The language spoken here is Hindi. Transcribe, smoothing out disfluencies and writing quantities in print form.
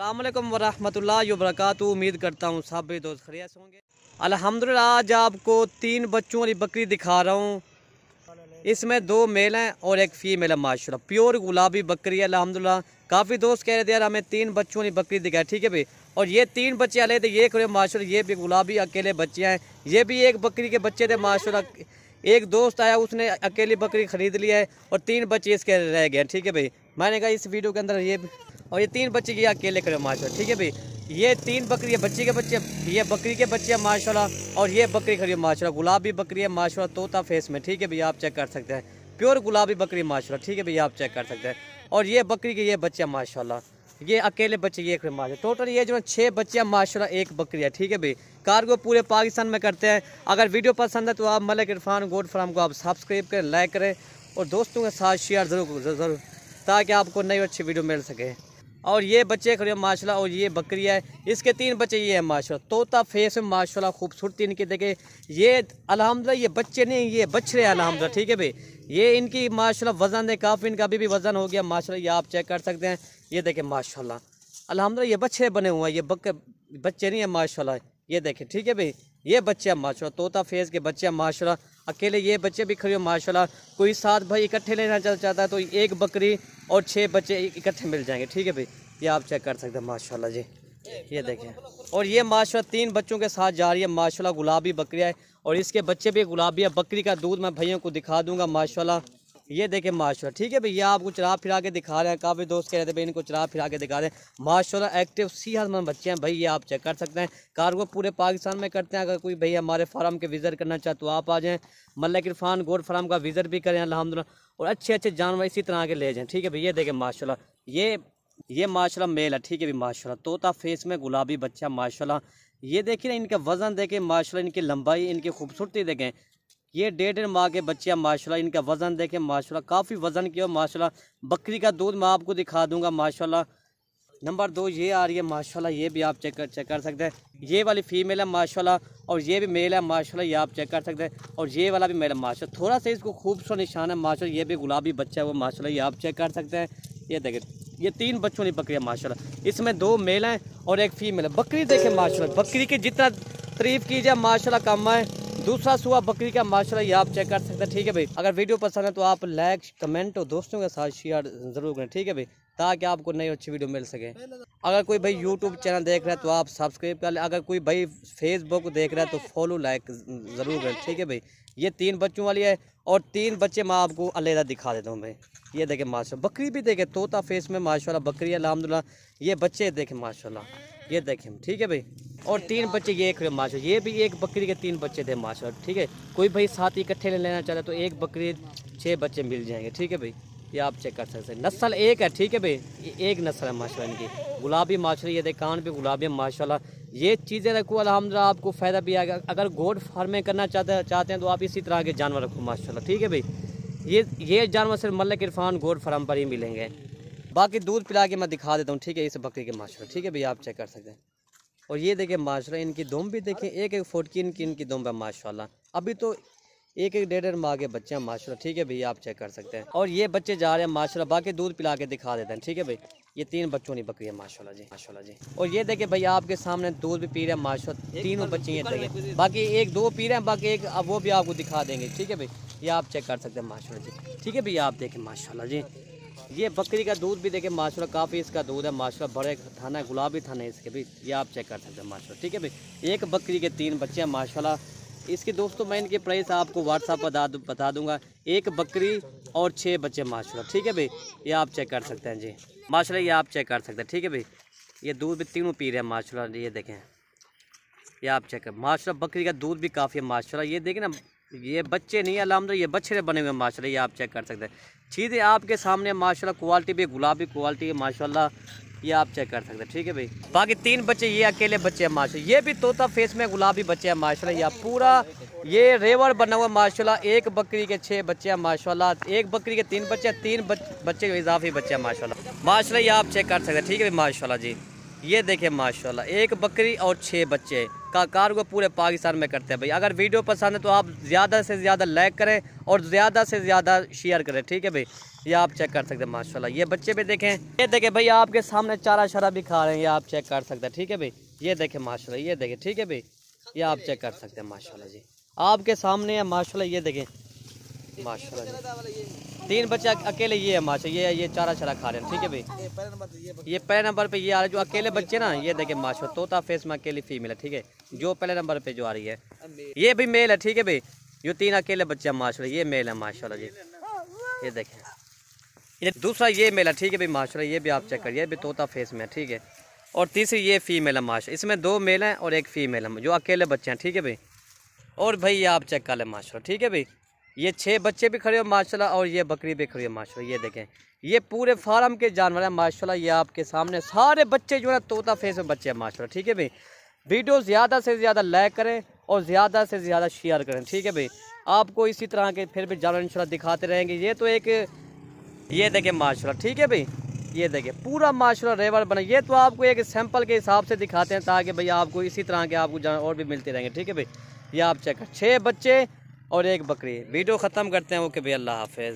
अस्सलाम वालेकुम वरहमतुल्लाहि वबरकातुहू। उम्मीद करता हूँ सब भी दोस्त खैरियत से होंगे। अल्हम्दुलिल्लाह आज आपको 3 बच्चों वाली बकरी दिखा रहा हूँ। इसमें 2 मेल हैं और एक फीमेल है। माशाल्लाह प्योर गुलाबी बकरी है अल्हम्दुलिल्लाह। काफ़ी दोस्त कह रहे थे यार हमें 3 बच्चों वाली बकरी दिखाए, ठीक है भाई। और ये 3 बच्चे आए थे, ये खड़े माशाल्लाह, ये भी गुलाबी अकेले बच्चे हैं। ये भी एक बकरी के बच्चे थे माशाल्लाह। एक दोस्त आया उसने अकेली बकरी खरीद लिया है और 3 बच्चे इसके रह गए, ठीक है भाई। मैंने कहा इस वीडियो के अंदर ये और ये 3 बच्चे ये अकेले खड़े माशाल्लाह, ठीक है भाई। ये 3 बकरी है, बच्ची के बच्चे, ये बकरी के बच्चे हैं माशाल्लाह। और ये बकरी खड़ी है माशाल्लाह, गुलाबी बकरी है माशाल्लाह, तोता फेस में, ठीक है भाई। आप चेक कर सकते हैं, प्योर गुलाबी बकरी माशाल्लाह, ठीक है भाई। आप चेक कर सकते हैं। और ये बकरी के ये बच्चे माशाल्लाह, ये अकेले बच्चे ये खड़े माशाल्लाह। टोटल ये जो 6 बच्चे हैं माशाल्लाह, एक बकरी है, ठीक है भाई। कार्गो पूरे पाकिस्तान में करते हैं। अगर वीडियो पसंद है तो आप मलिक इरफान गोट फार्म को आप सब्सक्राइब करें, लाइक करें और दोस्तों के साथ शेयर ज़रूर ताकि आपको नई अच्छी वीडियो मिल सके। और ये बच्चे खड़े माशाल्लाह, और ये बकरी है, इसके 3 बच्चे ये हैं माशाल्लाह। तोता फेस में माशाल्लाह, खूबसूरती इनकी देखे। ये अल्हम्दुलिल्लाह ये बच्चे नहीं, ये बछड़े हैं अल्हम्दुलिल्लाह, ठीक है भाई। ये इनकी माशाल्लाह वज़न है काफ़ी, इनका अभी भी वज़न हो गया माशाल्लाह। ये आप चेक कर सकते हैं, ये देखें माशाल्लाह अल्हम्दुलिल्लाह। ये बच्चे बने हुए हैं, ये बच्चे नहीं है माशाल्लाह। ये देखें, ठीक है भाई। ये बच्चे हैं माशाल्लाह, तोता फेस के बच्चे हैं माशाल्लाह। अकेले ये बच्चे भी खड़े हो माशाल्लाह। कोई 7 भाई इकट्ठे लेना चाहता है तो एक बकरी और 6 बच्चे इकट्ठे मिल जाएंगे, ठीक है भाई। ये आप चेक कर सकते हैं माशाल्लाह जी। ये देखें, और ये माशाल्लाह 3 बच्चों के साथ जा रही है माशाल्लाह, गुलाबी बकरी है और इसके बच्चे भी गुलाबी है। बकरी का दूध मैं भैया को दिखा दूंगा माशाल्लाह। ये देखें माशाल्लाह, ठीक है भाई। ये आपको चरा फिरा के दिखा रहे हैं। काफ़ी दोस्त कह रहे थे भाई इनको चरा फिरा के दिखा रहे हैं माशाल्लाह। एक्टिव सेहतमंद बच्चे हैं भाई, ये आप चेक कर सकते हैं। कार्गो पूरे पाकिस्तान में करते हैं। अगर कोई भाई हमारे फार्म के विज़िट करना चाहे तो आप आ जाएँ। मलिक इरफान गोट फार्म का विज़िट भी करें अल्हम्दुलिल्लाह, और अच्छे अच्छे जानवर इसी तरह के ले जाएँ, ठीक है भाई। ये देखें माशाल्लाह, ये माशाल्लाह मेल है, ठीक है भाई माशाल्लाह। तोता फेस में गुलाबी बच्चा माशाल्लाह। ये देखिए ना, इनका वज़न देखें माशाल्लाह, इनकी लंबाई, इनकी खूबसूरती देखें। ये 1.5 माह के बच्चे हैं माशाल्लाह। इनका वज़न देखें माशाल्लाह, काफ़ी वज़न किया माशाल्लाह। बकरी का दूध मैं आपको दिखा दूंगा माशाल्लाह। नंबर 2 ये आ रही है माशाल्लाह, ये भी आप चेक कर सकते हैं। ये वाली फीमेल है माशाल्लाह, और ये भी मेल है माशाल्लाह, ये आप चेक कर सकते हैं। और ये वाला भी मेल है माशाल्लाह। थोड़ा सा इसको खूबसूरत निशान है माशाल्लाह। ये भी गुलाबी बच्चा है वो माशाल्लाह, ये आप चेक कर सकते हैं। ये देखें, ये 3 बच्चों की बकरी है माशाल्लाह। इसमें 2 मेल हैं और एक फीमेल है। बकरी देखें माशाल्लाह, बकरी की जितना तारीफ़ की जाए माशाल्लाह कम है। दूसरा सुआ बकरी का माशाल्लाह, ये आप चेक कर सकते हैं, ठीक है भाई। अगर वीडियो पसंद है तो आप लाइक कमेंट और दोस्तों के साथ शेयर ज़रूर करें, ठीक है भाई, ताकि आपको नई अच्छी वीडियो मिल सके। अगर कोई भाई यूट्यूब चैनल देख रहा है तो आप सब्सक्राइब कर लें। अगर कोई भाई फेसबुक देख रहा है तो फॉलो लाइक ज़रूर करें, ठीक है भाई। ये 3 बच्चों वाली है और 3 बच्चे मैं आपको अलग दिखा देता हूँ भाई। ये देखें माशाल्लाह, बकरी भी देखें, तोता फेस में माशाल्लाह बकरी है अल्हम्दुलिल्लाह। ये बच्चे देखें माशाल्लाह, ये देखें, ठीक है भाई। और 3 बच्चे ये खड़े माशाल्लाह। ये भी एक बकरी के 3 बच्चे थे माशाल्लाह, ठीक है। कोई भाई 7 इकट्ठे लेना चाहता है तो एक बकरी 6 बच्चे मिल जाएंगे, ठीक है भाई। ये आप चेक कर सकते हैं। नस्ल एक है, ठीक है भाई, ये एक नस्ल है माशाल्लाह इनकी गुलाबी माशाल्लाह। ये देख कान भी गुलाबी है माशाल्लाह। ये चीज़ें रखो अल्हम्दुलिल्लाह, आपको फ़ायदा भी आएगा। अगर गोट फार्मिंग करना चाहते हैं तो आप इसी तरह के जानवर रखो माशाल्लाह, ठीक है भाई। ये जानवर सिर्फ मलिक इरफान गोट फार्म पर ही मिलेंगे। बाकी दूध पिला के मैं दिखा देता हूँ, ठीक है, इस बकरी के माशाल्लाह, ठीक है भाई। आप चेक कर सकते हैं। और ये देखें माशाल्लाह, इनकी दुम भी देखें, एक फुट की इनकी दुम है माशाल्लाह। अभी तो एक 1.5 माह के बच्चे हैं माशाल्लाह, ठीक है भाई। आप चेक कर सकते हैं। और ये बच्चे जा रहे हैं माशाल्लाह। बाकी दूध पिला के दिखा देते हैं, ठीक है भाई। ये 3 बच्चों की बकरी है माशाल्लाह जी, माशाल्लाह जी। और ये देखें भाई, आपके सामने दूध भी पी रहे हैं माशाल्लाह। 3 बच्चे ये देखें, बाकी 1-2 पी रहे हैं, बाकी एक अब वो भी आपको दिखा देंगे, ठीक है भाई। ये आप चेक कर सकते हैं माशाल्लाह जी, ठीक है भाई। आप देखें माशाल्लाह जी। ये बकरी का दूध भी देखें माशाल्लाह, काफ़ी इसका दूध है माशाल्लाह। बड़े थाना है, गुलाबी थाना है इसके भी, ये आप चेक कर सकते हैं माशाल्लाह, ठीक है भाई। एक बकरी के 3 बच्चे हैं माशाल्लाह। इसके दोस्तों मैं इनके प्राइस आपको व्हाट्सएप पर बता दूंगा। एक बकरी और 6 बच्चे माशाल्लाह, ठीक है भाई। ये आप चेक कर सकते हैं जी माशाल्लाह, ये आप चेक कर सकते हैं, ठीक है भाई। ये दूध भी तीनों पी रहे हैं माशाल्लाह। ये देखें, ये आप चेक कर माशाल्लाह, बकरी का दूध भी काफ़ी है माशाल्लाह। ये देखें ना, ये बच्चे नहीं अल्हम्दुलिल्लाह, ये बछड़े बने हुए हैं माशाल्लाह। ये आप चेक कर सकते हैं। चीज़ें आपके सामने माशाल्लाह, क्वालिटी भी गुलाबी क्वालिटी है माशाल्लाह। ये आप चेक कर सकते हैं, ठीक है भाई। बाकी 3 बच्चे ये अकेले बच्चे हैं माशाल्लाह। ये भी तोता फेस में गुलाबी बच्चे हैं माशाल्लाह। ये पूरा ये रेवर बना हुआ माशाल्लाह। एक बकरी के 6 बच्चे हैं माशाल्लाह। एक बकरी के 3 बच्चे, 3 बच्चे के इजाफी बच्चे हैं माशाल्लाह, माशाल्लाह। ये आप चेक कर सकते हैं, ठीक है भाई माशाल्लाह जी। ये देखें माशाल्लाह, एक बकरी और 6 बच्चे का कार्गो पूरे पाकिस्तान में करते हैं भाई। अगर वीडियो पसंद है तो आप ज़्यादा से ज़्यादा लाइक करें और ज़्यादा से ज़्यादा शेयर करें, ठीक है भाई। ये आप चेक कर सकते हैं माशाल्लाह। ये बच्चे भी देखें, ये देखें भाई आपके सामने चारा शरा भी खा रहे हैं, ये आप चेक कर सकते हैं, ठीक है भाई। ये देखें माशाल्लाह, ये देखें, ठीक है भाई। ये आप चेक कर सकते हैं माशाल्लाह जी, आपके सामने है माशाल्लाह। ये देखें माशाल्लाह, 3 बच्चे अकेले ये है माशाल्लाह, ये चारा शरा खा रहे हैं, ठीक है भाई। ये पहले नंबर पे ये आ रहे जो अकेले बच्चे ना, ये देखें माशाल्लाह, तोता फेस में अकेली फीमेल है, ठीक है। जो पहले नंबर पे जो आ रही है ये भी मेल है, ठीक है भाई। जो 3 अकेले बच्चे हैं माशाल्लाह, ये मेल है माशाल्लाह जी। ये देखें, ये दूसरा ये मेल है, ठीक है भाई माशाल्लाह। ये भी आप चेक करिए, ये भी तोता फेस में है, ठीक है। और तीसरी ये फीमेल है माशाल्लाह। इसमें 2 मेल हैं और 1 फीमेल है जो अकेले बच्चे हैं, ठीक है भाई। और भाई ये आप चेक कर लें माशाल्लाह, ठीक है भाई। ये 6 बच्चे भी खड़े हो माशाल्लाह और ये बकरी भी खड़ी है माशाल्लाह। ये देखें, ये पूरे फार्म के जानवर हैं माशाल्लाह। ये आपके सामने सारे बच्चे जो है तोता फेस में बच्चे हैं माशाल्लाह, ठीक है भाई। वीडियो ज़्यादा से ज़्यादा लाइक करें और ज़्यादा से ज़्यादा शेयर करें, ठीक है भाई। आपको इसी तरह के फिर भी जानवर इंशाल्लाह दिखाते रहेंगे। ये तो एक, ये देखें माशाल्लाह, ठीक है भाई। ये देखें पूरा माशाल्लाह रेवर बना। ये तो आपको एक सैंपल के हिसाब से दिखाते हैं ताकि भाई आपको इसी तरह के आपको जानवर और भी मिलते रहेंगे, ठीक है भाई। ये आप चेक कर, 6 बच्चे और 1 बकरी। वीडियो ख़त्म करते हैं, ओके भाई, अल्लाह हाफिज़।